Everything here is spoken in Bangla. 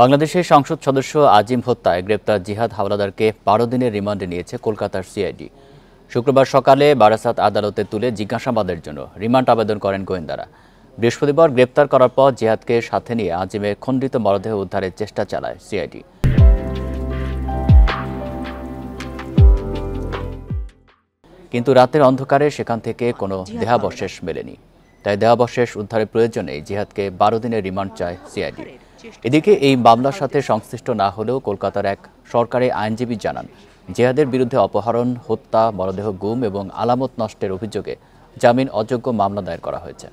বাংলাদেশের সংসদ সদস্য আজিম হত্যায় গ্রেপ্তার জিহাদ হাওলাদারকে 12 দিনের রিমান্ডে নিয়েছে কলকাতার সিআইডি। শুক্রবার সকালে বারাসাত আদালতে তুলে জিজ্ঞাসাবাদের জন্য রিমান্ড আবেদন করেন গোয়েন্দারা। বৃহস্পতিবার গ্রেপ্তার করার পর জিহাদকে সাথে নিয়ে আজিমের খণ্ডিত মরদেহ উদ্ধারের চেষ্টা চালায় সিআইডি। কিন্তু রাতের অন্ধকারে সেখান থেকে কোনো দেহাবশেষ মেলেনি। তাই দেহাবশেষ উদ্ধারের প্রয়োজনে জিহাদকে 12 দিনের রিমান্ড চায় সিআইডি। এদিকে এই মামলার সাথে সংশ্লিষ্ট না হলেও কলকাতার এক সরকারি আইনজীবী জানান, জিহাদের বিরুদ্ধে অপহরণ, হত্যা, মরদেহ গুম এবং আলামত নষ্টের অভিযোগে জামিন অযোগ্য মামলা দায়ের করা হয়েছে।